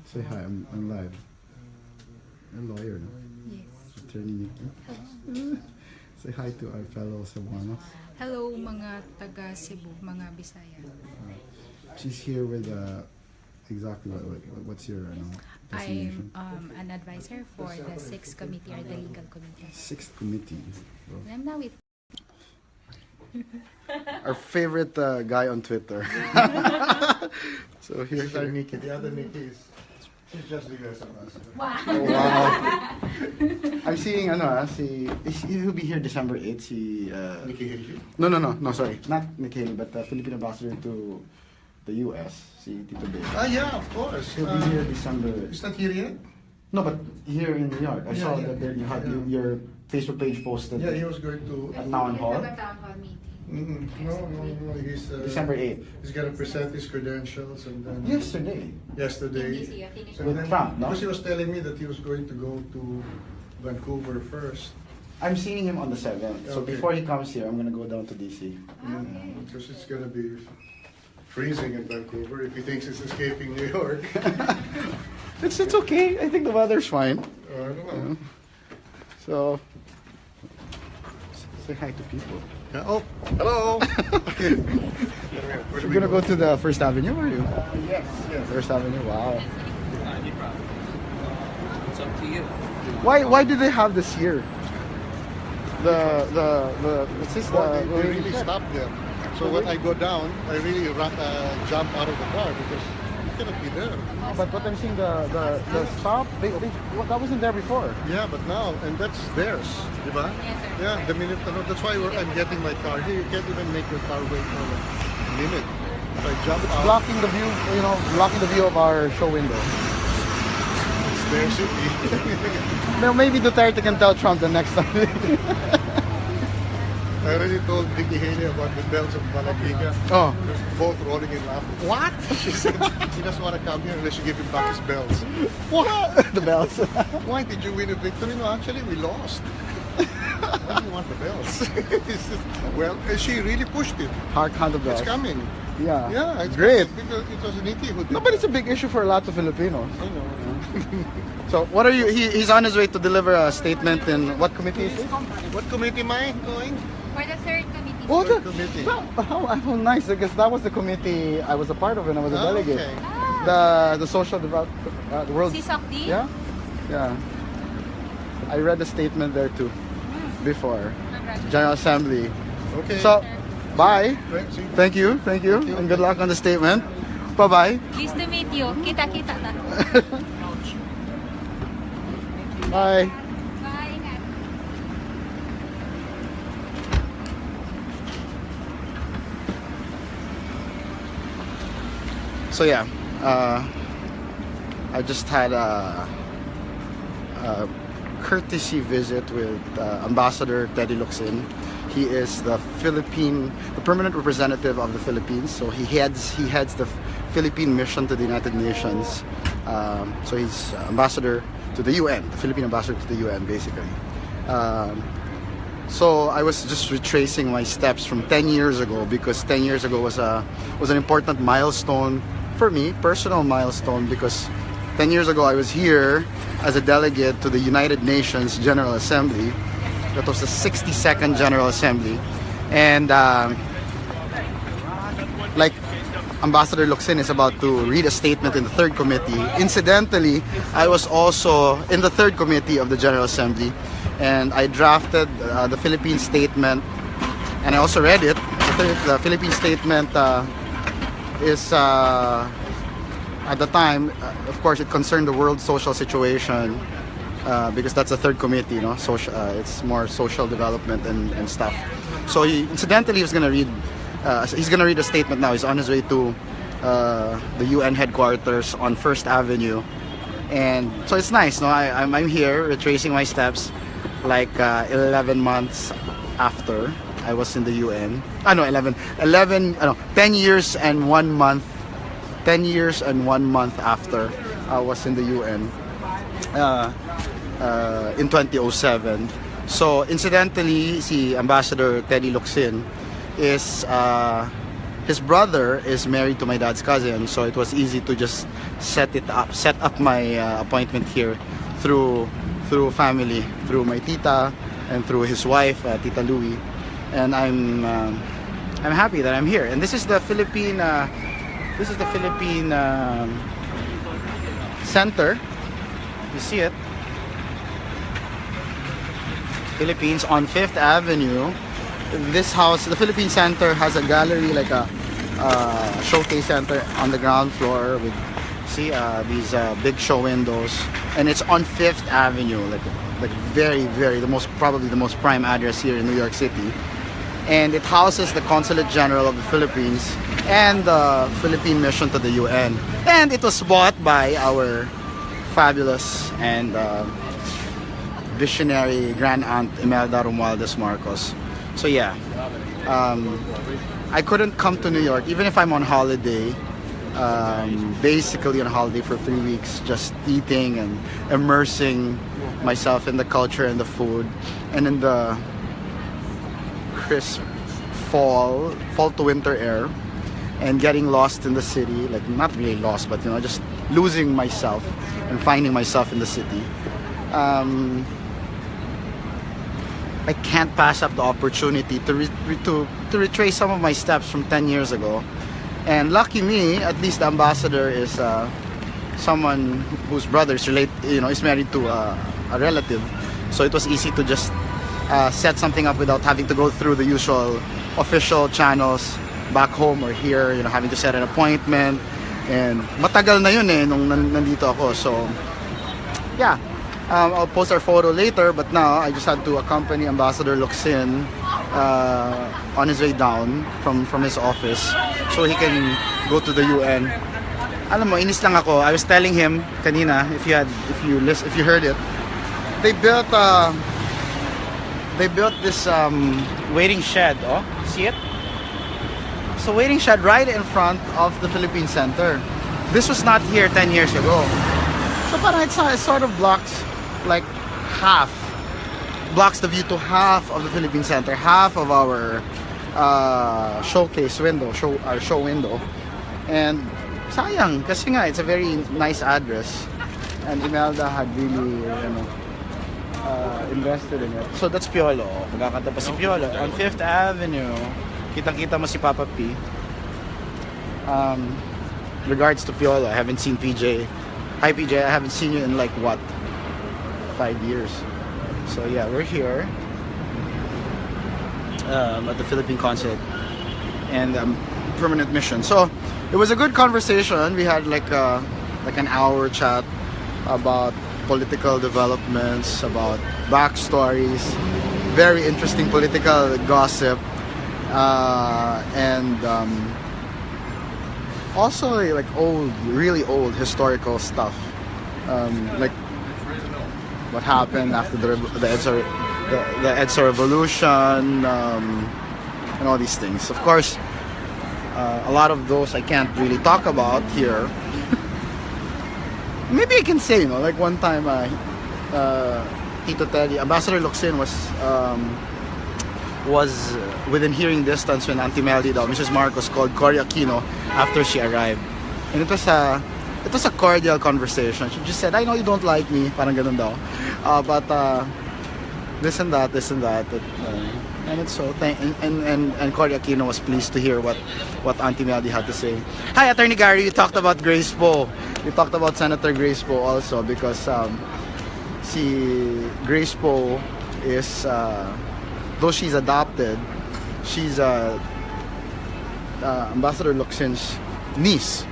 Say hi, I'm live. A lawyer, no? Yes. Attorney Nikki. Say hi to our fellow Cebuanos. Hello mga taga Cebu, mga Bisaya. She's here with exactly what's your designation? I'm an advisor for the 6th committee or the legal committee. 6th committee. Oh. I'm now with Our favorite guy on Twitter. So here's our Nikki. The other Nikki she's just the US ambassador. wow. Oh, wow. I'm seeing he'll be here December 8th. Nikki Haley? No, sorry. Not Nikki Haley, but the Philippine ambassador to the US. Si Tito Bay. Yeah, of course. He'll be here December. Is that here yet? No, but here in New York. I saw that there you had your Facebook page posted. Yeah, he was going to at Town Hall. Town hall meeting. No. He's December 8th. He's gonna present his credentials and then Yesterday. And With then, Trump, no? Because he was telling me that he was going to go to Vancouver first. I'm seeing him on the 7th. So Okay. before he comes here, I'm gonna go down to DC. Because it's gonna be freezing in Vancouver if he thinks it's escaping New York. It's okay. I think the weather's fine. I don't know. So say hi to people. Oh, hello. You're gonna go to the First Avenue, are you? Yes. First Avenue. Wow. It's up to you. Why do they have this here? What's this? They really stopped them. So when I go down, I really jump out of the car because you cannot be there. But what I'm seeing, the stop, that wasn't there before. Yeah, but now, and that's theirs, diba? Yes, sir. Yeah, the minute, that's why I'm getting my car here. You can't even make your car wait for a minute. If I jump out, Blocking the view, blocking the view of our show window. it's their city. Now maybe Duterte can tell Trump the next time. I already told Nikki Haley about the bells of Malapiga. Oh. They're both rolling in laughter. What? She said he doesn't want to come here unless you give him back his bells. What? The bells. Why did you win a victory? No, actually we lost. Why do you want the bells? Well, she really pushed it. Hard count of bells. It's coming. Yeah. Yeah, it's great. coming because it was Nikki who did No, but it's a big issue for a lot of Filipinos. I know. So, what are you? He's on his way to deliver a statement in what committee is it? What committee am I going? For the 3rd committee. Oh, Third committee. how nice, because that was the committee I was a part of when I was a delegate. Okay. The social development, the world. CSOCD? Yeah. I read the statement there too, before General Assembly. Okay. So, bye. Right, see? Thank you, and good luck on the statement. Bye bye. Pleased to meet you. Kita-kita na. Bye. Bye. So yeah, I just had a courtesy visit with Ambassador Teddy Locsin. He is the permanent representative of the Philippines. So he heads the Philippine mission to the United Nations. So he's ambassador to the UN, the Philippine ambassador to the UN, basically. So I was just retracing my steps from 10 years ago, because 10 years ago was an important milestone for me, personal milestone, because 10 years ago I was here as a delegate to the United Nations General Assembly. That was the 62nd General Assembly, and like Ambassador Locsin is about to read a statement in the 3rd committee. Incidentally, I was also in the 3rd committee of the General Assembly, and I drafted the Philippine statement, and I also read it. The Philippine statement is at the time, of course, it concerned the world social situation, because that's the 3rd committee, social, it's more social development and stuff. So incidentally, he's gonna read a statement now. He's on his way to the UN headquarters on First Avenue, and so it's nice. I'm here retracing my steps, like 11 months after I was in the UN. 10 years and 1 month. 10 years and 1 month after I was in the UN in 2007. So incidentally, si Ambassador Teddy Locsin is his brother is married to my dad's cousin, so it was easy to just set up my appointment here through family, through my tita and through his wife, Tita Louie. And I'm happy that I'm here. And this is the Philippine center. You see it? Philippines on 5th Avenue. This house, the Philippine Center, has a gallery, like a showcase center on the ground floor with, see, these big show windows, and it's on 5th Avenue, like very, probably the most prime address here in New York City. And it houses the Consulate General of the Philippines and the Philippine mission to the UN. And it was bought by our fabulous and visionary grand aunt Imelda Marcos. So yeah, I couldn't come to New York even if I'm on holiday, basically on holiday for 3 weeks, just eating and immersing myself in the culture and the food and in the crisp fall to winter air, and getting lost in the city, like not really lost, but just losing myself and finding myself in the city. I can't pass up the opportunity to retrace some of my steps from 10 years ago. And lucky me, at least the ambassador is someone whose brother is married to a relative. So it was easy to just set something up without having to go through the usual official channels back home or here, having to set an appointment. And matagal na yun nung nandito ako. So yeah. I'll post our photo later, but now I just had to accompany Ambassador Locsin on his way down from his office so he can go to the UN. Alam mo, inis lang ako. I was telling him kanina, if you heard it, they built this waiting shed. Oh, see it? So waiting shed right in front of the Philippine Center. This was not here 10 years ago. So parang it sort of blocks the view to half of the Philippine Center, half of our showcase window, our show window. And sayang, kasi nga it's a very nice address, and Imelda had really invested in it. So that's Piolo. Magkakanta pa si Piolo on 5th Avenue. Kitang-kita mo si Papa P. Regards to Piolo. I haven't seen PJ. Hi PJ, I haven't seen you in like what? 5 years. So yeah, we're here at the Philippine Consulate and permanent mission. So it was a good conversation. We had like an hour chat about political developments, about backstories, very interesting political gossip, and also like really old historical stuff, like what happened after the EDSA revolution, and all these things. Of course, a lot of those I can't really talk about here. Maybe I can say, like one time, Tito Teddy, Ambassador Locsin was within hearing distance when Auntie Melody, Mrs. Marcos, called Cory Aquino after she arrived, and it was a cordial conversation. She just said, "I know you don't like me," parang ganun daw, but this and that, and it's so. And Cory Aquino was pleased to hear what Auntie Melody had to say. Hi, Attorney Gary. You talked about Grace Poe. We talked about Senator Grace Poe also because Grace Poe is, though she's adopted, she's Ambassador Locsin's niece.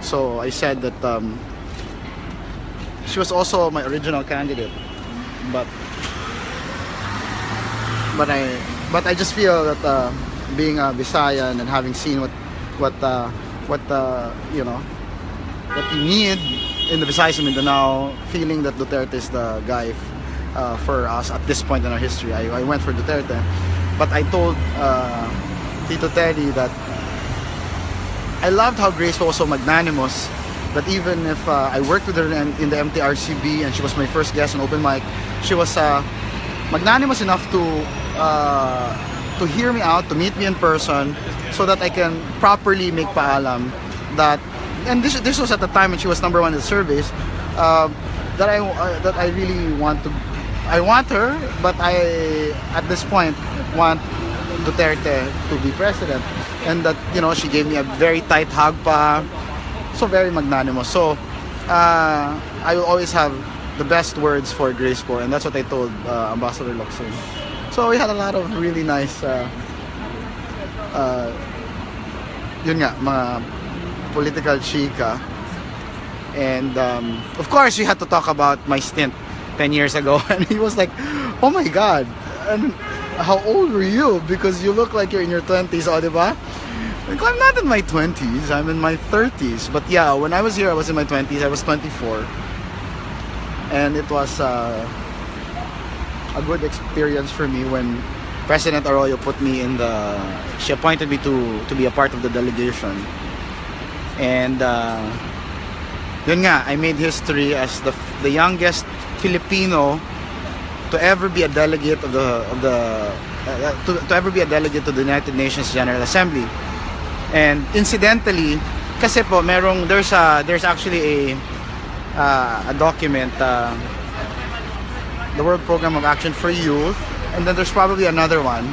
So I said that she was also my original candidate, but I just feel that being a Visayan and having seen what you need in the Visayas and Mindanao, feeling that Duterte is the guy for us at this point in our history, I went for Duterte. But I told Tito Teddy that I loved how Grace was so magnanimous, that even if I worked with her in the MTRCB and she was my first guest on open mic, she was magnanimous enough to to hear me out, to meet me in person, so that I can properly make paalam that, and this was at the time when she was #1 in the surveys, that I really want to, I want her, but I at this point want Duterte to be president, and that, you know, she gave me a very tight hug pa, so very magnanimous. So I will always have the best words for Grace po, and that's what I told Ambassador Locsin. So we had a lot of really nice yun nga, mga political chika. And of course we had to talk about my stint 10 years ago, and he was like, oh my god, and how old were you? Because you look like you're in your 20s, oh, diba? Like, I'm not in my 20s, I'm in my 30s. But yeah, when I was here, I was in my 20s, I was 24. And it was a good experience for me when President Arroyo put me in the, she appointed me to be a part of the delegation. And yun nga, I made history as the youngest Filipino to ever be a delegate of to ever be a delegate to the United Nations General Assembly. And incidentally, kasi po there's actually a document, the World Program of Action for Youth, and then there's probably another one,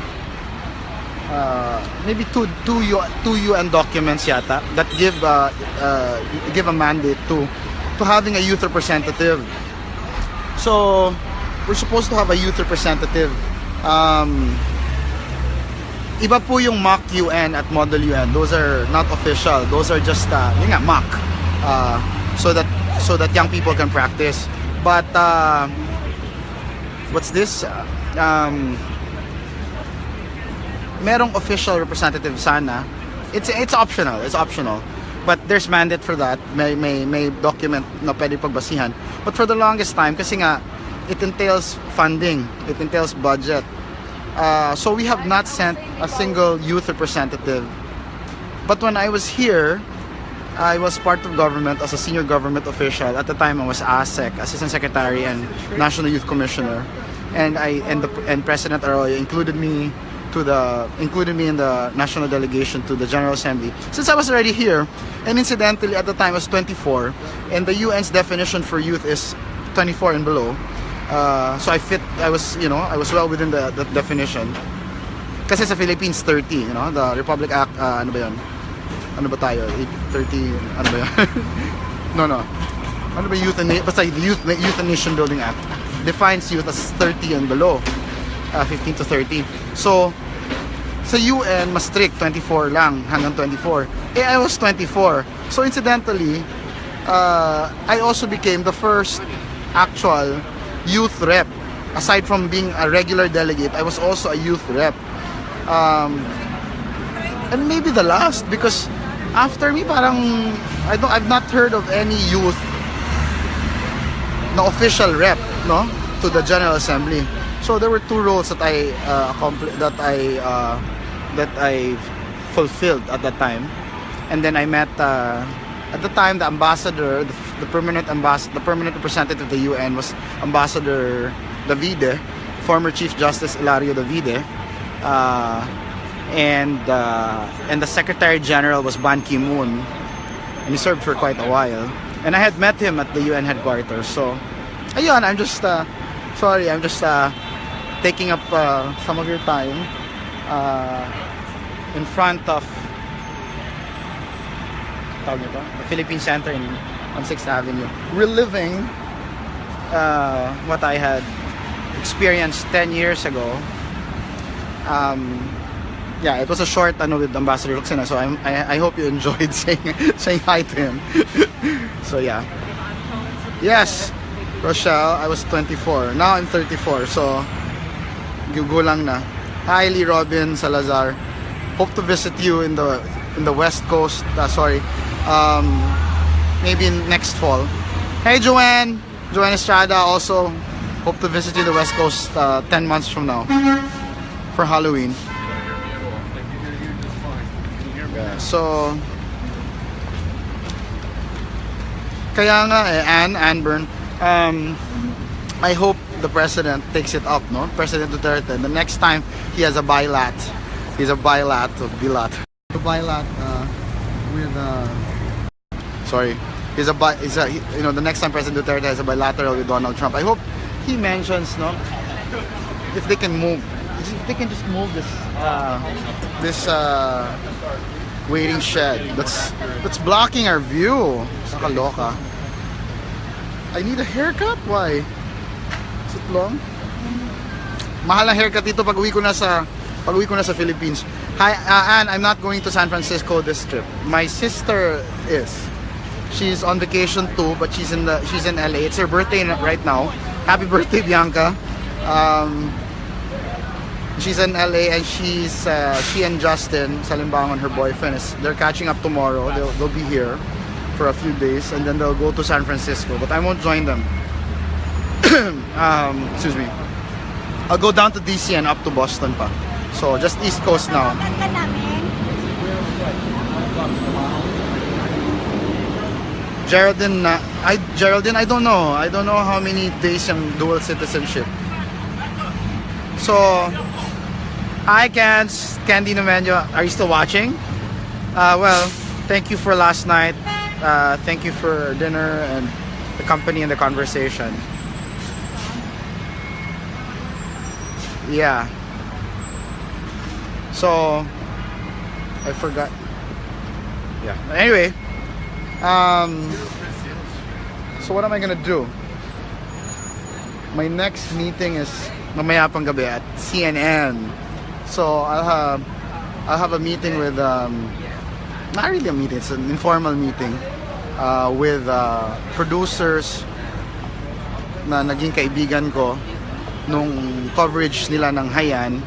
maybe two UN documents yata that give a mandate to having a youth representative. So we're supposed to have a youth representative. Iba po yung mock UN at model UN. Those are not official. Those are just yun nga, mock, so that young people can practice. But what's this? Merong official representative sana. It's optional. It's optional. But there's mandate for that. May document na pwede pagbasihan. But for the longest time, kasi nga, it entails funding. It entails budget. So we have not sent a single youth representative. But when I was here, I was part of government as a senior government official. At the time, I was ASEC, Assistant Secretary and National Youth Commissioner. And President Arroyo included me in the national delegation to the General Assembly. Since I was already here, and incidentally at the time I was 24, and the UN's definition for youth is 24 and below. So I was well within the definition. Kasi sa Philippines 30, the Republic Act, ano ba yun? Ano ba tayo? 30, ano ba yun? No. Ano ba basta the Youth and Nation Building Act defines youth as 30 and below, 15 to 30. So sa UN mas strict, 24 lang, hanggang 24. I was 24. So incidentally, I also became the first actual youth rep. Aside from being a regular delegate, I was also a youth rep. And maybe the last, because after me parang I've not heard of any youth na official rep, to the General Assembly. So there were two roles that I fulfilled at that time. And then I met at the time the ambassador, the permanent representative of the UN was Ambassador Davide, former Chief Justice Ilario Davide, and the Secretary General was Ban Ki-moon, and he served for quite a while. And I had met him at the UN headquarters. So, ayun, I'm just taking up some of your time in front of the Philippine Center on 6th Avenue, reliving what I had experienced 10 years ago. Yeah, it was a short with Ambassador Locsin, so I hope you enjoyed saying hi to him. So yeah. Yes, Rochelle, I was 24. Now I'm 34, so gugulang na. Hi, Lee Robin Salazar. Hope to visit you in the West Coast. Maybe next fall. Hey, Joanne Estrada. Also hope to visit you in the West Coast 10 months from now for Halloween. Yeah, so kaya nga Ann Byrne, I hope the president takes it up, President Duterte, the next time he has a bilat He's a bilat, a bilat with sorry. You know, the next time President Duterte has a bilateral with Donald Trump. I hope he mentions, no, if they can just move this waiting shed that's blocking our view. Nakaloka. I need a haircut. Why? Is it long? Mahal ang haircut dito pag uwi ko na sa Philippines. Hi, Anne, I'm not going to San Francisco this trip. My sister is. She's on vacation too, but she's in LA. It's her birthday right now. Happy birthday, Bianca. She's in LA, and she and Justin Salimbangon, her boyfriend, they're catching up tomorrow. They'll be here for a few days, and then they'll go to San Francisco. But I won't join them. Excuse me. I'll go down to DC and up to Boston pa. So just East Coast now. Geraldine, I don't know. I don't know how many days yung dual citizenship. So, hi Candy Nomenyo. Are you still watching? Well, thank you for last night. Thank you for dinner and the company and the conversation. Yeah. So, I forgot. Yeah. Anyway. So what am I gonna do? My next meeting is mamaya pang gabi at CNN. So I'll have a meeting with not really a meeting, it's an informal meeting with producers na naging kaibigan ko nung coverage nila ng Hayan,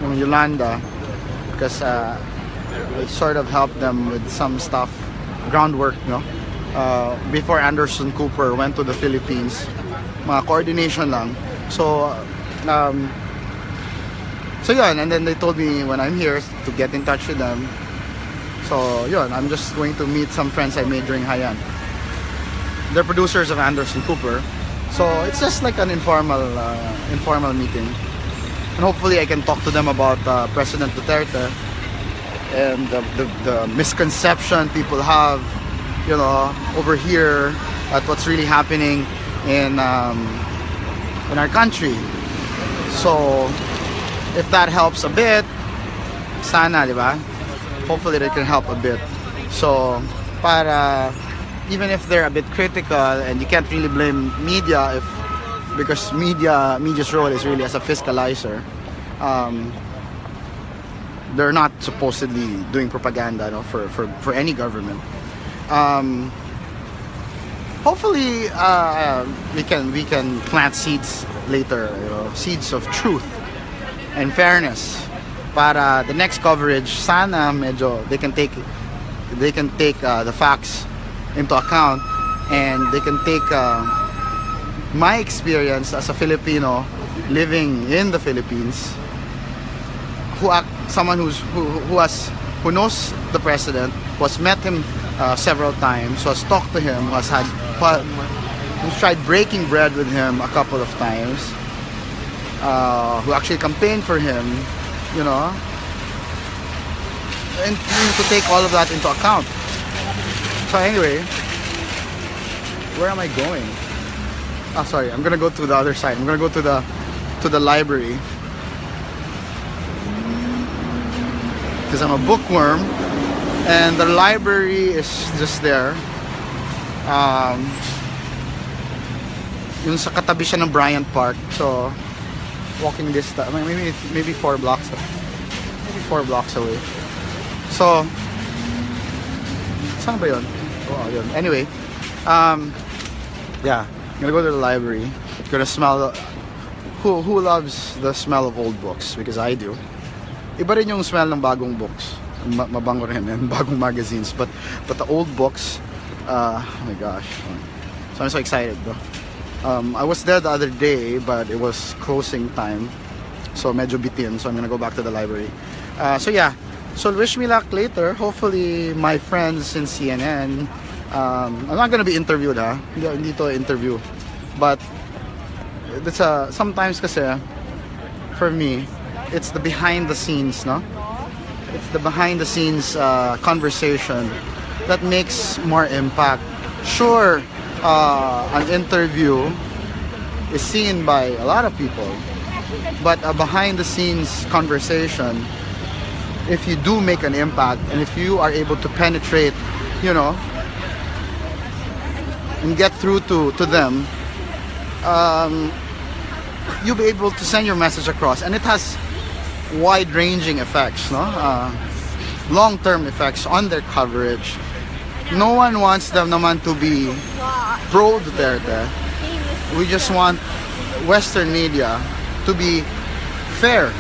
ng Yolanda, because I sort of helped them with some stuff, groundwork, no? Before Anderson Cooper went to the Philippines, mga coordination lang. So yun, and then they told me when I'm here to get in touch with them. So yun, I'm just going to meet some friends I made during Hayan. They're producers of Anderson Cooper. So it's just like an informal meeting. And hopefully I can talk to them about President Duterte and the misconception people have, you know, over here at what's really happening in our country. So if that helps a bit, sana, di ba? Hopefully that can help a bit. So para even if they're a bit critical, and you can't really blame media because media's role is really as a fiscalizer. They're not supposedly doing propaganda, no, for any government. Hopefully we can plant seeds later, you know, seeds of truth and fairness para the next coverage sana medyo they can take the facts into account, and they can take my experience as a Filipino living in the Philippines, someone who knows the president, who has met him several times, who has talked to him, who's tried breaking bread with him a couple of times, who actually campaigned for him, you know, and to take all of that into account. So anyway, where am I going? Oh, sorry, I'm gonna go to the other side. I'm gonna go to the library because I'm a bookworm, and the library is just there. Yung sa katabi siya ng Bryant Park. So walking distance, maybe 4 blocks away. So saan ba yun? Oh, yun. Anyway, yeah, I'm gonna go to the library. Gonna smell. Who loves the smell of old books? Because I do. Iba rin yung smell ng bagong books. Mabango rin and bagong magazines. But the old books, oh my gosh. So I'm so excited, bro. I was there the other day, but it was closing time. So medyo bitin. So I'm gonna go back to the library. So yeah. So wish me luck later. Hopefully my friends in CNN. I'm not gonna be interviewed, ha. Hindi to interview. But it's sometimes kasi for me, it's the behind the scenes, no? It's the behind the scenes conversation that makes more impact. Sure, an interview is seen by a lot of people, but a behind the scenes conversation, if you do make an impact and if you are able to penetrate, you know, and get through to them, you'll be able to send your message across, and it has wide-ranging effects, no? Long-term effects on their coverage. No one wants them naman to be pro-Duterte. We just want Western media to be fair.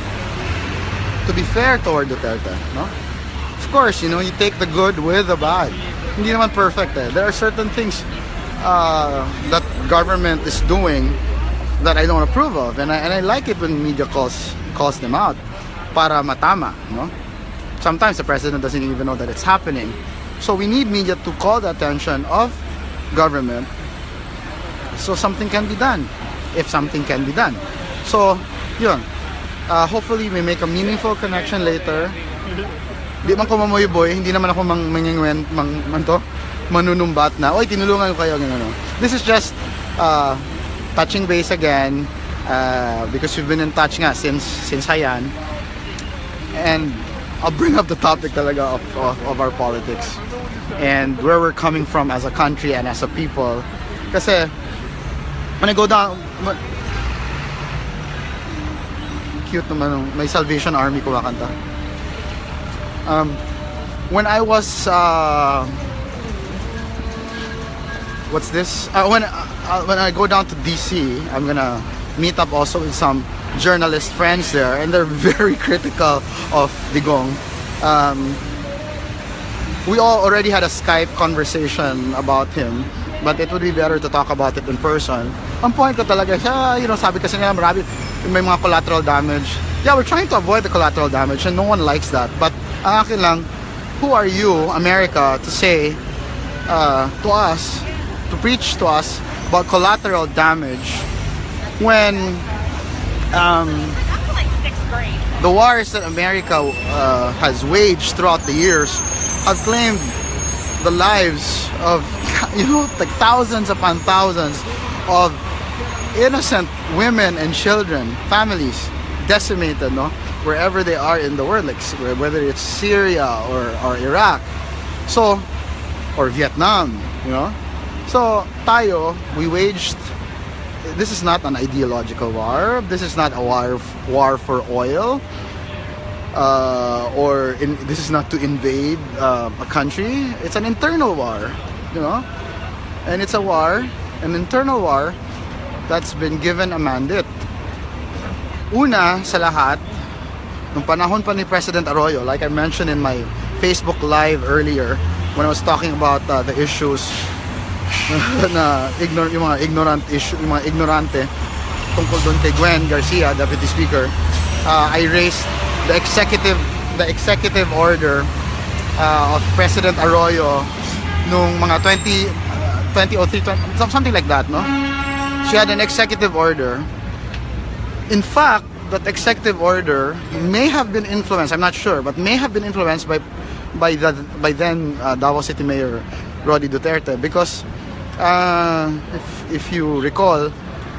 To be fair toward Duterte, no? Of course, you know, you take the good with the bad. Hindi naman perfect eh. There are certain things that government is doing that I don't approve of, and I like it when media calls them out para matama, no? Sometimes the president doesn't even know that it's happening. So we need media to call the attention of government so something can be done, if something can be done. So, yun. Hopefully we make a meaningful connection later. Di man ko mamoy boy, hindi naman ako manunumbat na, oy, tinulungan ko kayo, gano'n. This is just touching base again, because we've been in touch nga since Hayan. And I'll bring up the topic talaga of our politics and where we're coming from as a country and as a people. Kasi when I go down, cute naman, may Salvation Army kumakanta. When I was what's this? When I go down to DC, I'm gonna meet up also with some journalist friends there, and they're very critical of Digong. We all already had a Skype conversation about him, but it would be better to talk about it in person. Ang point ko talaga siya, you know, sabi kasi nila marami may mga collateral damage. Yeah, we're trying to avoid the collateral damage, and no one likes that. But ang akin lang, who are you, America, to say to us, to preach to us about collateral damage when the wars that America has waged throughout the years have claimed the lives of, you know, like thousands upon thousands of innocent women and children, families decimated, no, wherever they are in the world, like whether it's Syria or Iraq, so, or Vietnam, you know. So tayo, we waged. This is not an ideological war. This is not a war for oil, this is not to invade a country. It's an internal war, you know, and it's a war, an internal war that's been given a mandate. Una sa lahat, nung panahon pa ni President Arroyo, like I mentioned in my Facebook Live earlier, when I was talking about the issues na yung mga ignorante tungkol doon kay Gwen Garcia, Deputy Speaker, I raised the executive order of President Arroyo nung mga 2003, something like that, no? She had an executive order. In fact, that executive order may have been influenced, I'm not sure, but may have been influenced by then Davao City Mayor Rodrigo Duterte, because if you recall,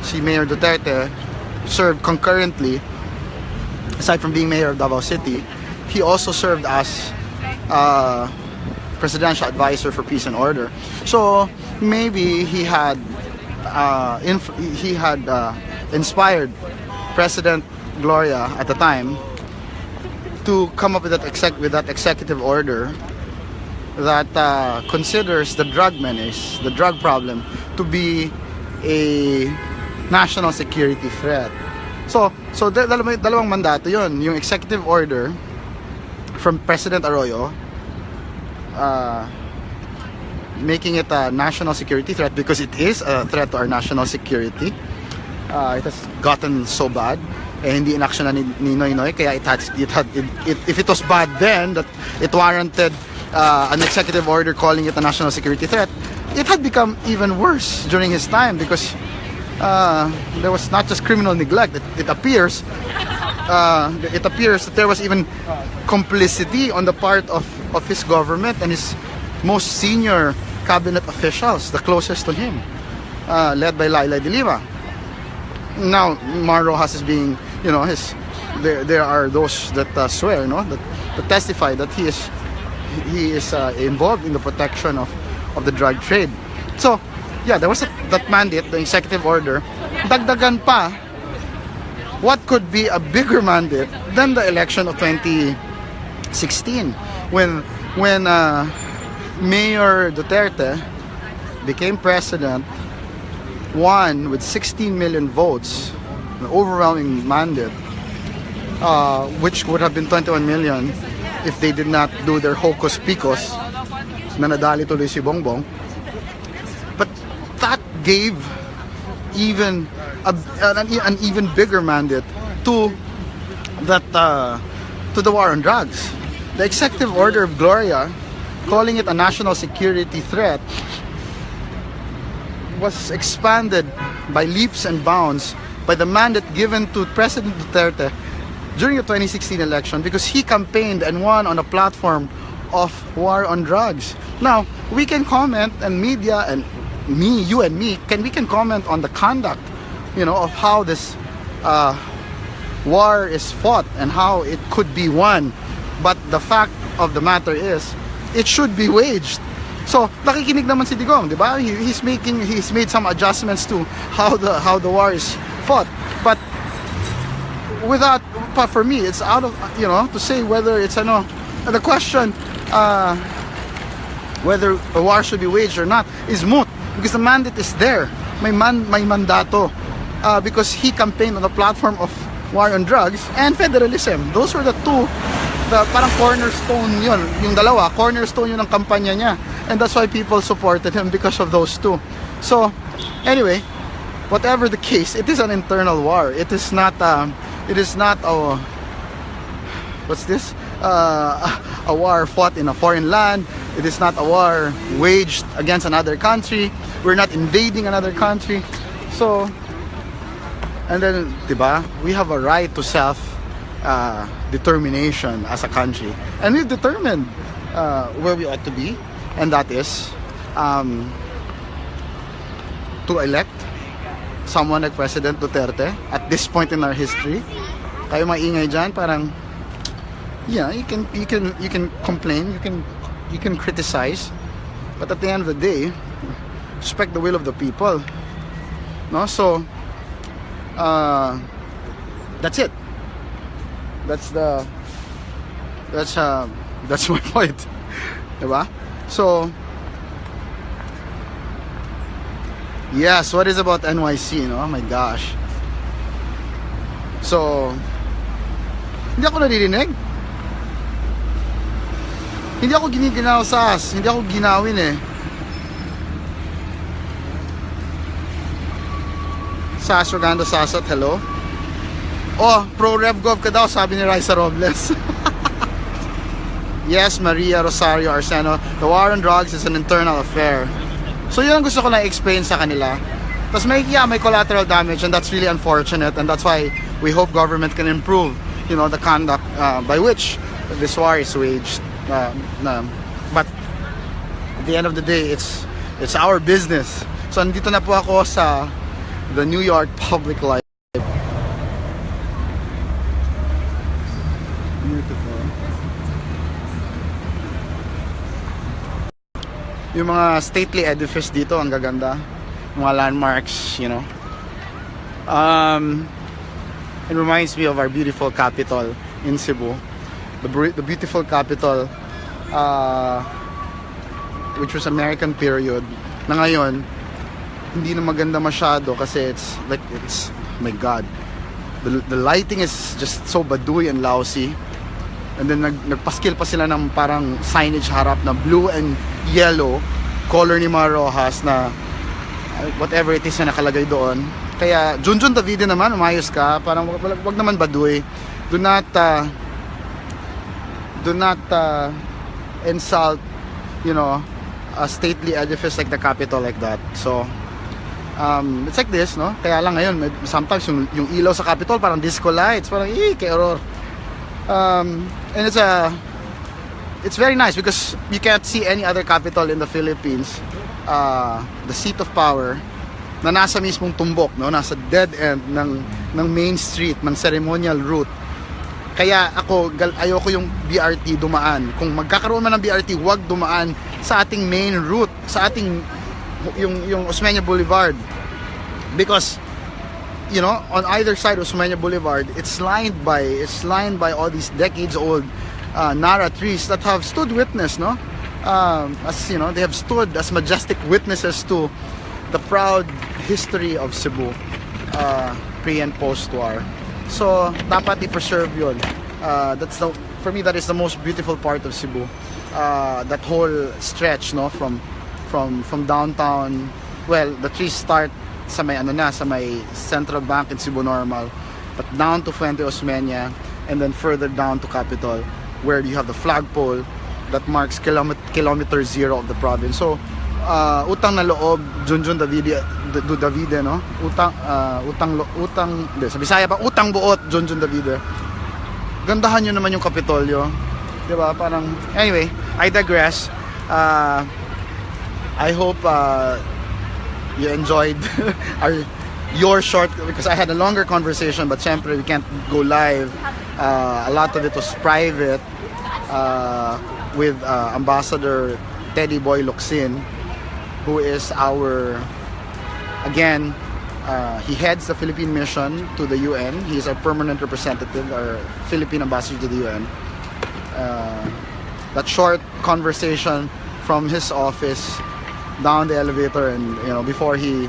si Mayor Duterte served concurrently, aside from being mayor of Davao City, he also served as presidential advisor for peace and order. So maybe he had inspired President Gloria at the time to come up with that executive order that considers the drug menace, the drug problem, to be a national security threat. So dalawang mandato yun, yung executive order from President Arroyo, making it a national security threat because it is a threat to our national security. It has gotten so bad, hindi inaction na ni Noy, kaya if it was bad then that it warranted an executive order calling it a national security threat, it had become even worse during his time because there was not just criminal neglect. It appears it appears that there was even complicity on the part of his government and his most senior cabinet officials, the closest to him, led by Laila de Lima. Now, Mar Roxas is being, you know, there are those that swear, you know, that testify that he is involved in the protection of the drug trade. So, yeah, there was that mandate, the executive order. Dagdagan pa, what could be a bigger mandate than the election of 2016 when Mayor Duterte became president, won with 16 million votes, an overwhelming mandate, which would have been 21 million if they did not do their hocus picos na nadali tuloy si Bongbong. But that gave even an even bigger mandate to the war on drugs. The executive order of Gloria, calling it a national security threat, was expanded by leaps and bounds by the mandate given to President Duterte during the 2016 election, because he campaigned and won on a platform of war on drugs. Now, we can comment, and media and you and me, we can comment on the conduct, you know, of how this war is fought and how it could be won. But the fact of the matter is, it should be waged. So, nakikinig naman si Digong, di ba? He's made some adjustments to how the war is fought. But for me, it's out of, you know, to say whether it's the question whether a war should be waged or not is moot, because the mandate is there. May mandato, because he campaigned on the platform of war on drugs and federalism. Those were the parang cornerstone yun, yung dalawa, cornerstone yun ng kampanya niya. And that's why people supported him, because of those two. So, anyway, whatever the case, it is an internal war. It is not a what's this? A war fought in a foreign land. It is not a war waged against another country. We're not invading another country. So, and then, diba, we have a right to determination as a country, and we've determined where we ought to be, and that is to elect someone like President Duterte at this point in our history. Kayo maingay dyan, parang, yeah, you can complain, you can criticize, but at the end of the day, respect the will of the people. No, so that's it. That's my point, diba? So, yes, what is about NYC, no? Oh my gosh. So, hindi ako naririnig. Hindi ako giniginaw sas. Hindi ako ginawin eh. Sas, Rogando Sasat, hello? Oh, pro-RevGov ka daw, sabi ni Raisa Robles. Yes, Maria Rosario Arseno, the war on drugs is an internal affair. So yun ang gusto ko na explain sa kanila. Tapos may collateral damage, and that's really unfortunate, and that's why we hope government can improve, you know, the conduct by which this war is waged. But at the end of the day, it's our business. So nandito na po ako sa the New York Public Library. Beautiful. Yung mga stately edifice dito, ang gaganda. Mga landmarks, you know. It reminds me of our beautiful capital in Cebu. The beautiful capital, which was American period, na ngayon hindi na maganda masyado kasi it's oh my god, the lighting is just so baduy and lousy, and then nagpaskil pa sila ng parang signage harap na blue and yellow, color ni Mar Roxas, na whatever it is na nakalagay doon. Kaya Junjun Davide naman, umayos ka, parang wag naman baduy. Do not insult, you know, a stately edifice like the Capitol like that. So It's like this, no? Kaya lang ngayon, sometimes yung ilaw sa Capitol parang disco lights, parang ke-error. And it's very nice because you can't see any other capital in the Philippines, the seat of power, na nasa mismong tumbok, no? Nasa dead end ng main street, ng ceremonial route. Kaya ayoko yung BRT dumaan. Kung magkakaroon man ng BRT, wag dumaan sa ating main route, sa ating yung Osmeña Boulevard. Because you know, on either side of Osmeña Boulevard, it's lined by all these decades old Nara trees that have stood witness, no? As you know, they have stood as majestic witnesses to the proud history of Cebu, pre and post-war. So dapat i-preserve yun. For me, that is the most beautiful part of Cebu. That whole stretch, no, from downtown. Well, the trees start sa may Central Bank in Cebu Normal, but down to Fuente Osmeña, and then further down to Capitol, where you have the flagpole that marks kilometer zero of the province. So utang na loob, Junjun Davide, no? Sa Bisaya pa, utang buot, Junjun Davide. Gandahan nyo naman yung Kapitolyo, di ba? Parang, anyway, I digress. I hope you enjoyed your short, because I had a longer conversation, but syempre we can't go live. A lot of it was private with Ambassador Teddy Boy Locsin, who is he heads the Philippine mission to the UN. He is our permanent representative, our Philippine ambassador to the UN. That short conversation from his office down the elevator, and you know, before he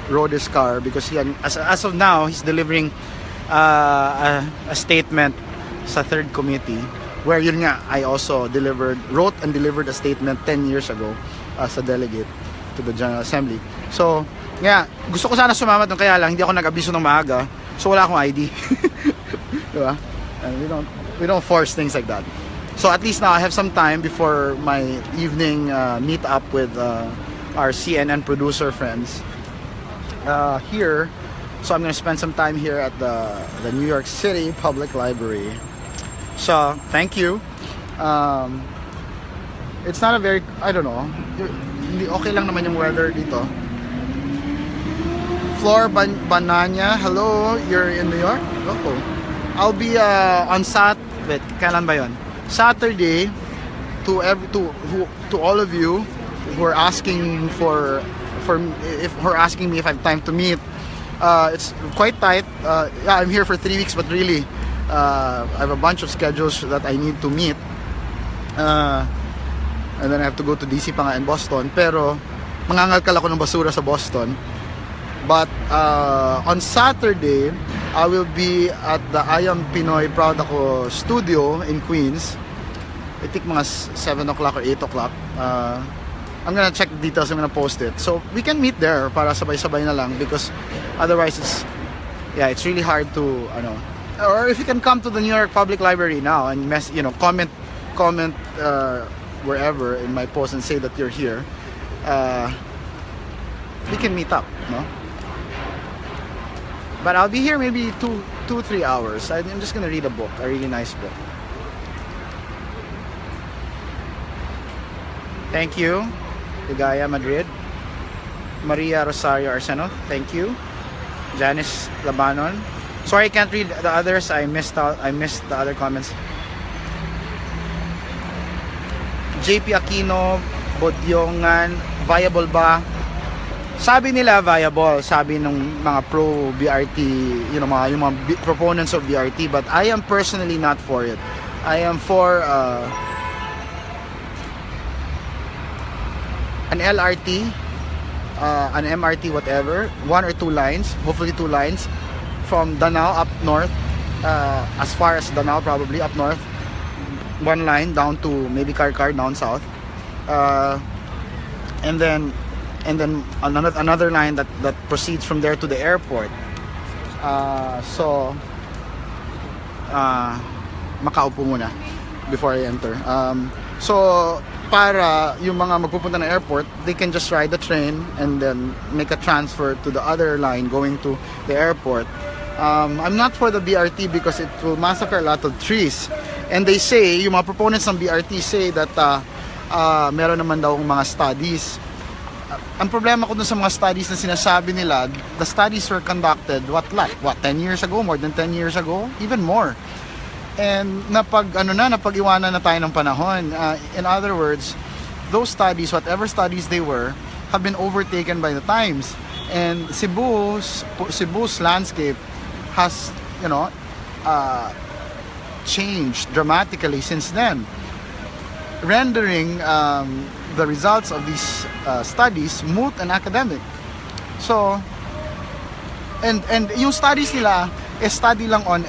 rode his car, because as of now he's delivering a statement sa third committee, where yun nga, I also wrote and delivered a statement 10 years ago as a delegate to the General Assembly. So, nga, gusto ko sana sumama doon, kaya lang hindi ako nag-abiso ng maaga, so wala akong ID. Diba? And we don't force things like that. So at least now I have some time before my evening meet up with our CNN producer friends here. So I'm gonna spend some time here at the New York City Public Library. So thank you. It's not a very, I don't know, hindi okay lang naman yung weather dito. Flor Bananya, hello, you're in New York? Oh, I'll be on kailan ba yun? Saturday, to all of you who are asking who are asking me if I have time to meet. It's quite tight. Yeah, I'm here for 3 weeks, but really I have a bunch of schedules that I need to meet. And then I have to go to DC pa nga in Boston. Pero mangangalkal ako ng basura sa Boston. But on Saturday, I will be at the I Am Pinoy Proud Ako studio in Queens. I think mga 7 o'clock or 8 o'clock. I'm gonna check the details, I'm gonna post it. So we can meet there para sabay-sabay na lang, because otherwise it's really hard to, or if you can come to the New York Public Library now and comment wherever in my post and say that you're here. We can meet up, no? But I'll be here maybe 2-3 hours. I'm just gonna read a book, a really nice book. Thank you, Ligaya Madrid. Maria Rosario Arseno, thank you. Janice Labanon. Sorry I can't read the others. I missed the other comments. JP Aquino, Bodyongan, viable ba? Sabi nila viable, sabi ng mga pro BRT, yung mga proponents of BRT, but I am personally not for it. I am for an LRT, an MRT, whatever, 1 or 2 lines, hopefully 2 lines from Danao up north, as far as Danao, probably up north, 1 line down to maybe Karkar down south, and then another line that proceeds from there to the airport. So makaupo muna before I enter. So para yung mga magpupunta ng airport, they can just ride the train and then make a transfer to the other line going to the airport. I'm not for the BRT because it will massacre a lot of trees. And they say, yung mga proponents ng BRT say that meron naman daw mga studies. Ang problema ko dun sa mga studies na sinasabi nila, the studies were conducted, 10 years ago? More than 10 years ago? Even more. And napag-iwanan na tayo ng panahon. In other words, those studies, whatever studies they were, have been overtaken by the times. And Cebu's landscape has, changed dramatically since then, rendering the results of these studies moot and academic. So, and yung studies nila is study lang on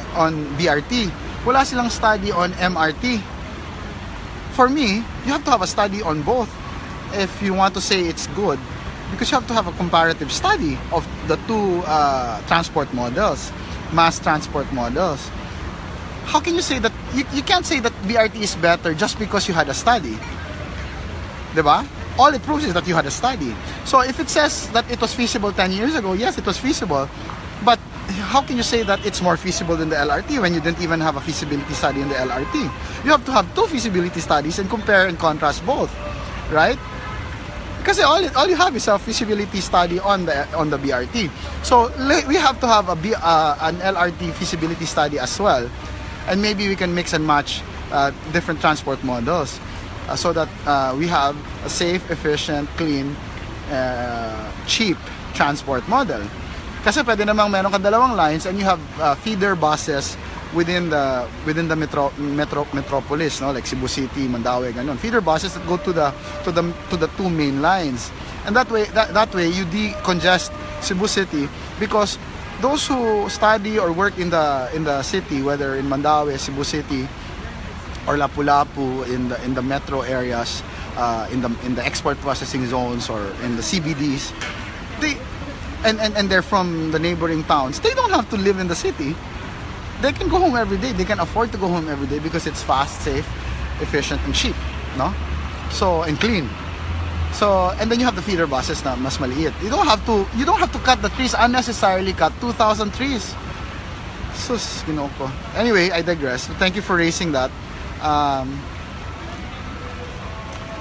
BRT. Wala silang study on MRT. For me, you have to have a study on both if you want to say it's good, because you have to have a comparative study of the two transport models, mass transport models. How can you say that? You can't say that BRT is better just because you had a study. Diba? All it proves is that you had a study. So if it says that it was feasible 10 years ago, yes, it was feasible. But how can you say that it's more feasible than the LRT when you didn't even have a feasibility study in the LRT? You have to have two feasibility studies and compare and contrast both, right? Because all you have is a feasibility study on the BRT. So we have to have an LRT feasibility study as well, and maybe we can mix and match different transport models so that we have a safe, efficient, clean, cheap transport model. Kasi pwede namang meron ka dalawang lines and you have feeder buses within the metropolis, no, like Cebu City, Mandaue, ganon. Feeder buses that go to the two main lines, and that way you decongest Cebu City, because those who study or work in the city, whether in Mandaue, Cebu City, or Lapu-Lapu, in the metro areas, in the export processing zones or in the CBDs, and they're from the neighboring towns, they don't have to live in the city. They can go home every day. They can afford to go home every day because it's fast, safe, efficient, and cheap, no? So, and clean. So, and then you have the feeder buses na mas maliit. You don't have to cut the trees, unnecessarily cut 2,000 trees. Sus, ginoko. Anyway, I digress. Thank you for raising that.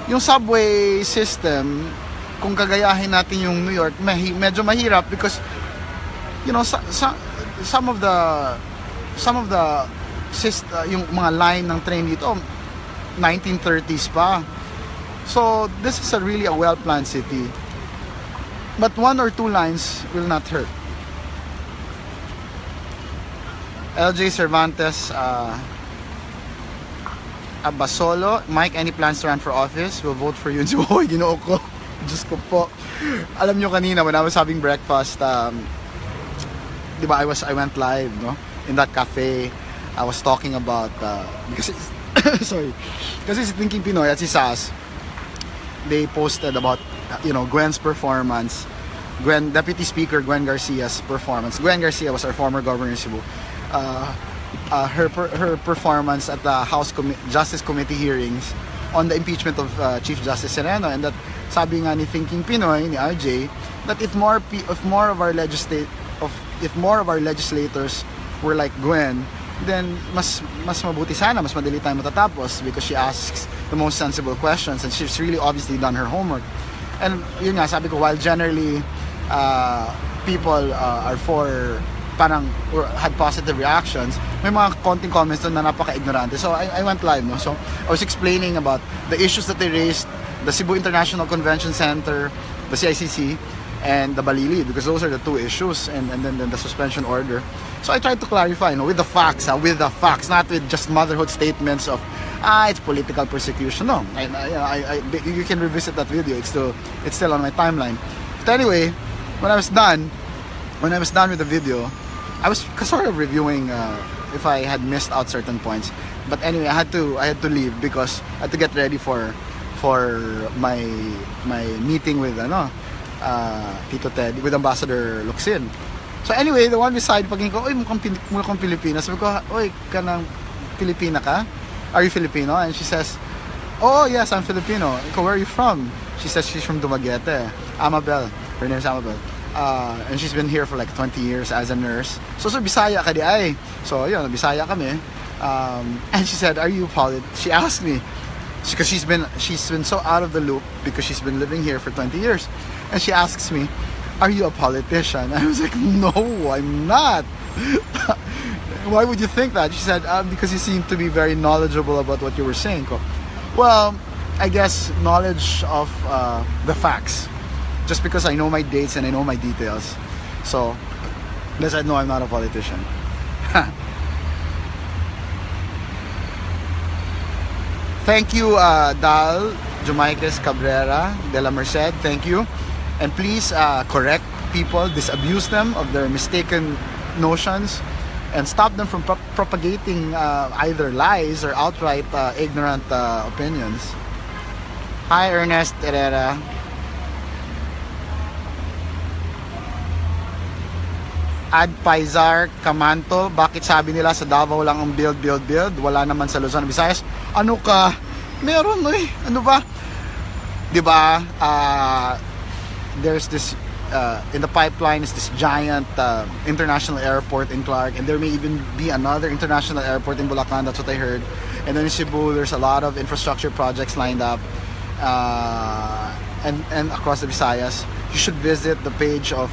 Yung subway system, kung gagayahin natin yung New York, medyo mahirap because some of the yung mga line ng train dito 1930s pa. So this is really a well-planned city, but one or two lines will not hurt. LJ Cervantes, Abasolo, Mike, any plans to run for office? We'll vote for you. Hoy, ginoo ko. Diyos ko po. Alam nyo kanina when I was having breakfast, di ba, I went live, no, in that cafe. I was talking about because sorry, kasi si Thinking Pinoy at si Sas, they posted about Gwen's performance, Deputy Speaker Gwen Garcia's performance. Gwen Garcia was our former governor in Cebu. Her performance at the House Justice Committee hearings on the impeachment of Chief Justice Sereno, and that sabi nga ni Thinking Pinoy, ni RJ, that if more of our legislators were like Gwen, then mas mabuti sana, mas madali tayo matatapos, because she asks the most sensible questions and she's really obviously done her homework. And yun nga, sabi ko, while generally people are for parang or had positive reactions, may mga konting comments doon na napaka-ignorante. So I went live, no? So I was explaining about the issues that they raised, the Cebu International Convention Center, the CICC, and the Balili, because those are the two issues, and then the suspension order. So I tried to clarify, with the facts, not with just motherhood statements of it's political persecution. No, you can revisit that video. It's still on my timeline. But anyway, when I was done with the video, I was sort of reviewing if I had missed out certain points. But anyway, I had to leave because I had to get ready for my meeting with Tito Ted, with Ambassador Locsin. So anyway, the one beside, pagin ko, mukhang Pilipina. Sabi ko, kanang Pilipina ka? Are you Filipino? And she says, Oh, yes, I'm Filipino. Where are you from? She says she's from Dumaguete. Amabel. Her name is Amabel. And she's been here for like 20 years as a nurse. So Bisaya ka di ay. So, yun, Bisaya kami. And she said, are you she asked me, because she's been so out of the loop because she's been living here for 20 years. And she asks me, are you a politician? I was like, no, I'm not. Why would you think that? She said, because you seem to be very knowledgeable about what you were saying. Well, I guess knowledge of the facts. Just because I know my dates and I know my details. So, I said, no, I'm not a politician. Thank you, Dal Jumaiques Cabrera de la Merced. Thank you. And please correct people, disabuse them of their mistaken notions, and stop them from propagating either lies or outright ignorant opinions. Hi, Ernest Herrera. Ad Paizar Camanto, bakit sabi nila sa Davao lang ang build? Wala naman sa Luzon, Visayas. Ano ka? Meron, eh. Ano ba? Diba? There's this, in the pipeline is this giant international airport in Clark, and there may even be another international airport in Bulacan, that's what I heard. And then in Cebu, there's a lot of infrastructure projects lined up, and across the Visayas. You should visit the page of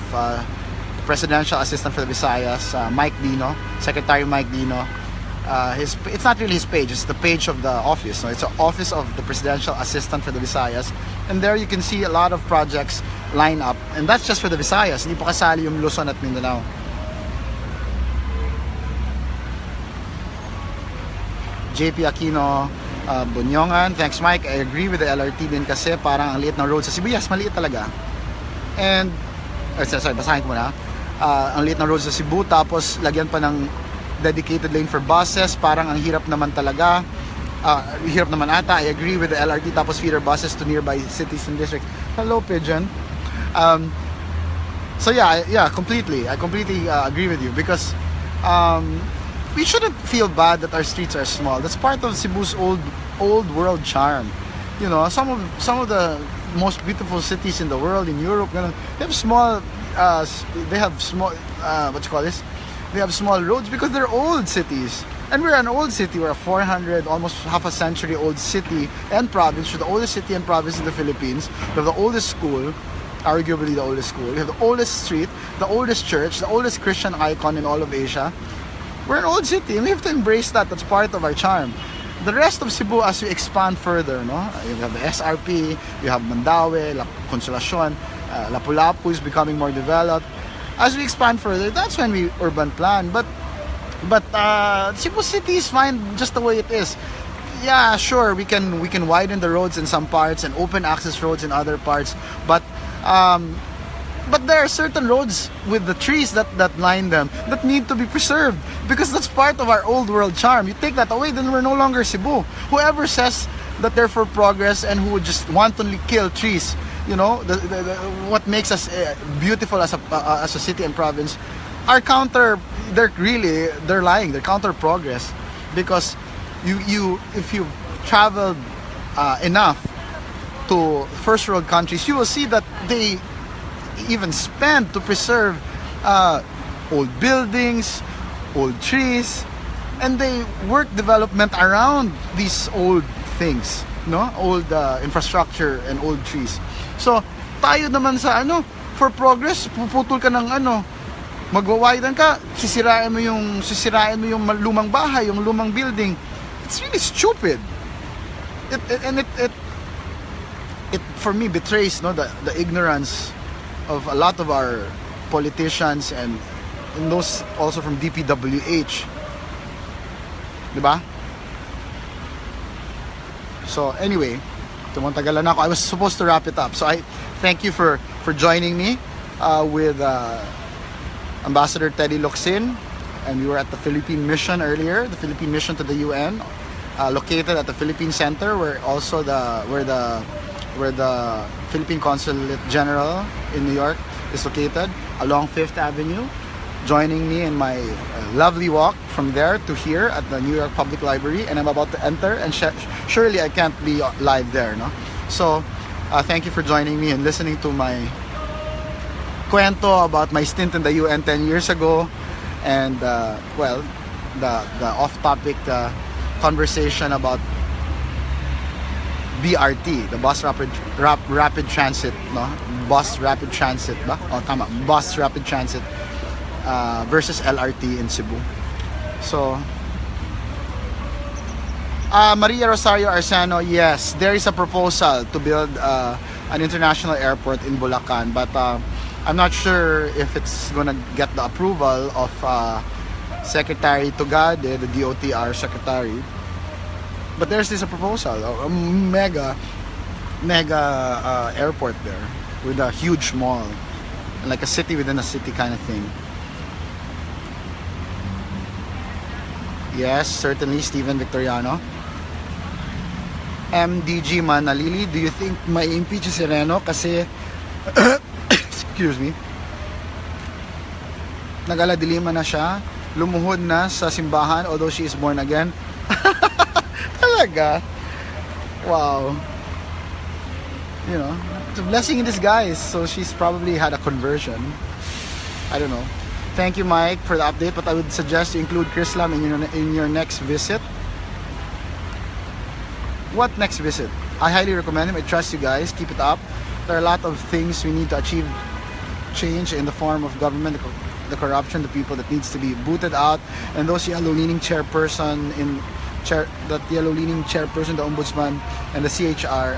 Presidential Assistant for the Visayas, Mike Dino, Secretary Mike Dino. It's not really his page, it's the page of the office. No? It's the office of the Presidential Assistant for the Visayas. And there you can see a lot of projects line up. And that's just for the Visayas. Hindi pa kasali yung Luzon at Mindanao. JP Aquino, Bunyongan. Thanks, Mike. I agree with the LRT din kasi parang ang liit ng road sa Cebu. Yes, maliit talaga. And, sorry, basahin ko muna. Ang liit ng road sa Cebu, tapos lagyan pa ng dedicated lane for buses. Parang ang hirap naman talaga. Hirap naman ata. I agree with the LRT, tapos feeder buses to nearby cities and districts. Hello, Pigeon. So yeah, completely. I completely agree with you because we shouldn't feel bad that our streets are small. That's part of Cebu's old world charm. You know, some of the most beautiful cities in the world, in Europe, they have small, what you call this? They have small roads because they're old cities. And we're an old city. We're a 400, almost half a century old city and province. We're the oldest city and province in the Philippines. We have the oldest school, arguably the oldest school. We have the oldest street, the oldest church, the oldest Christian icon in all of Asia. We're an old city and we have to embrace that. That's part of our charm. The rest of Cebu, as we expand further, no? You have the SRP, you have Mandaue, La Consolacion, Lapu-Lapu is becoming more developed. As we expand further, that's when we urban plan. But Cebu City is fine just the way it is. Yeah, sure, we can widen the roads in some parts and open access roads in other parts. But there are certain roads with the trees that line them that need to be preserved because that's part of our old world charm. You take that away, then we're no longer Cebu. Whoever says that they're for progress and who would just wantonly kill trees, you know, what makes us beautiful as a city and province, they're lying. They're counter progress because if you traveled enough to first world countries, you will see that they even spend to preserve old buildings, old trees, and they work development around these old things, no? Old infrastructure and old trees. So tayo naman sa for progress, puputol ka ng magwawidan ka, sisirain mo yung lumang bahay, yung lumang building. It's really stupid. It for me betrays the ignorance of a lot of our politicians and those also from DPWH. Diba? So anyway, tumatagalan ako. I was supposed to wrap it up. So I thank you for joining me with Ambassador Teddy Locsin, and we were at the Philippine mission earlier, the Philippine mission to the UN, located at the Philippine Center, where the Philippine Consulate General in New York is located along 5th Avenue. joining me in my lovely walk from there to here at the New York Public Library, and I'm about to enter, and surely I can't be live there, no? So thank you for joining me and listening to my kwento about my stint in the UN 10 years ago, and well, the off-topic conversation about BRT, the bus rapid transit, no? Bus rapid transit ba? Oh, tama. Bus rapid transit versus LRT in Cebu. So, Maria Rosario Arsano, yes, there is a proposal to build an international airport in Bulacan, but I'm not sure if it's gonna get the approval of Secretary Tugade, the DOTR secretary. But there's this a proposal, a mega airport there with a huge mall, like a city within a city kind of thing. Yes, certainly, Steven Victoriano. MDG Manalili, do you think may impeach si Reno kasi excuse me, nagaladiliman na siya, lumuhod na sa simbahan although she is born again? Talaga? Wow. You know, it's a blessing in disguise. So she's probably had a conversion. I don't know. Thank you, Mike, for the update, but I would suggest you include Chris Lam in your next visit. What next visit? I highly recommend him. I trust you guys. Keep it up. There are a lot of things we need to achieve change in the form of government, the corruption, the people that needs to be booted out, and those yellow-leaning chairperson the yellow-leaning chairperson, the ombudsman, and the CHR.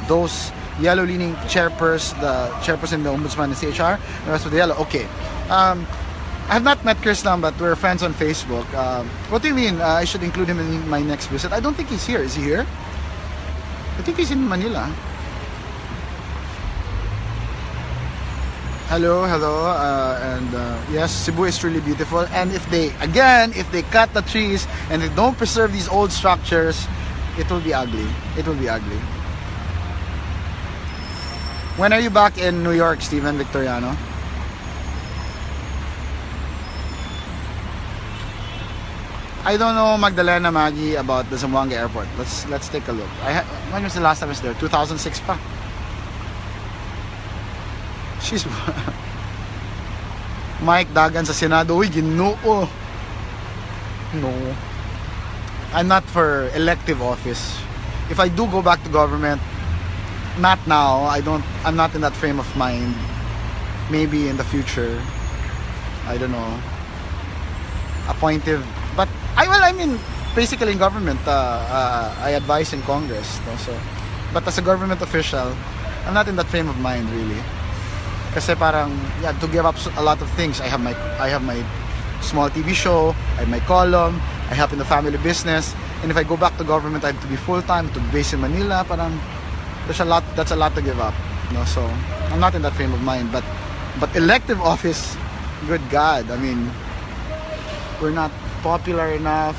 Those yellow-leaning chairperson, the chairperson, the ombudsman, the CHR, the rest of the yellow. Okay. I have not met Chris Lam, but we're friends on Facebook. What do you mean I should include him in my next visit? I don't think he's here. Is he here? I think he's in Manila. Hello, and yes, Cebu is truly beautiful. And if they cut the trees and they don't preserve these old structures, it will be ugly. It will be ugly. When are you back in New York, Steven Victoriano? I don't know, Magdalena Maggie, about the Zamboanga Airport. Let's take a look. When was the last time I was there? 2006 pa. She's Mike Dagan sa Senado. Uy, ginoo. No. I'm not for elective office. If I do go back to government, not now. I'm not in that frame of mind. Maybe in the future. I don't know. Appointive. But I mean, basically in government, I advise in Congress. No? So, but as a government official, I'm not in that frame of mind really. Kasi parang, yeah, to give up a lot of things. I have my small TV show, I have my column, I help in the family business, and if I go back to government, I have to be full-time, to base in Manila. Parang, that's a lot to give up. You know? So, I'm not in that frame of mind. But elective office, good God, I mean, we're not popular enough.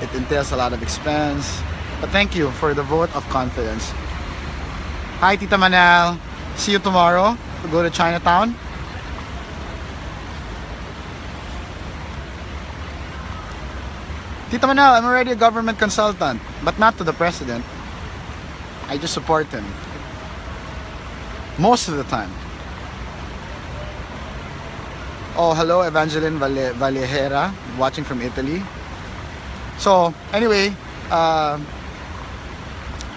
It entails a lot of expense. But thank you for the vote of confidence. Hi, Tita Manel. See you tomorrow. To go to Chinatown. Tita Manel, I'm already a government consultant, but not to the president. I just support him. Most of the time. Oh, hello, Evangeline Vallejo, watching from Italy. So, anyway,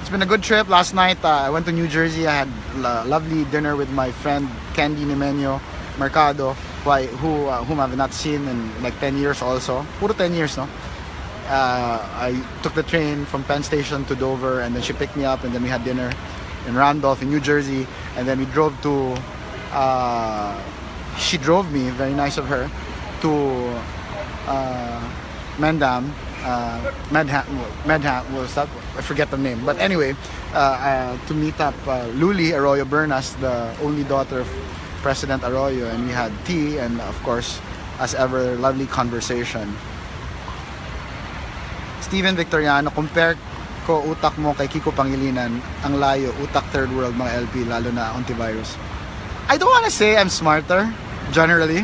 it's been a good trip. Last night, I went to New Jersey. I had a lovely dinner with my friend Candy Nimenyo Mercado, whom I've not seen in like 10 years also. Puro 10 years, no? I took the train from Penn Station to Dover, and then she picked me up, and then we had dinner in Randolph, in New Jersey, and then we drove to... she drove me, very nice of her, to Medham, what was that? I forget the name. But anyway, to meet up Luli Arroyo Bernas, the only daughter of President Arroyo, and we had tea and, of course, as ever, lovely conversation. Steven Victoriano, compare ko utak mo kay Kiko Pangilinan, ang layo, utak third world mga LP, lalo na antivirus. I don't want to say I'm smarter, generally.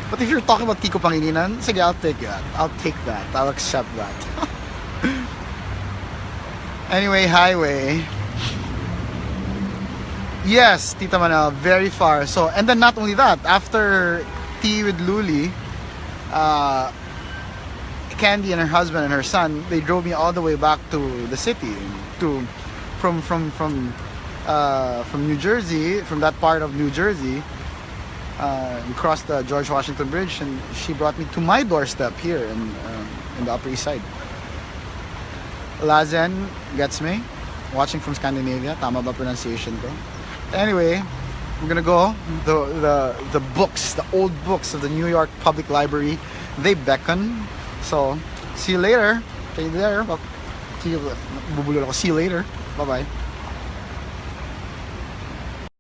But if you're talking about Kiko Pangilinan, sige, I'll take that. I'll take that. I'll accept that. Anyway, highway. Yes, Tita Manel, very far. So, and then not only that, after tea with Luli, Candy and her husband and her son, they drove me all the way back to the city, from New Jersey, from that part of New Jersey. We crossed the George Washington Bridge, and she brought me to my doorstep here in the Upper East Side. Lazen gets me, watching from Scandinavia. Tama ba pronunciation ko? Anyway, we're gonna go. The books, the old books of the New York Public Library, they beckon. So, see you later. See you later. Bye bye.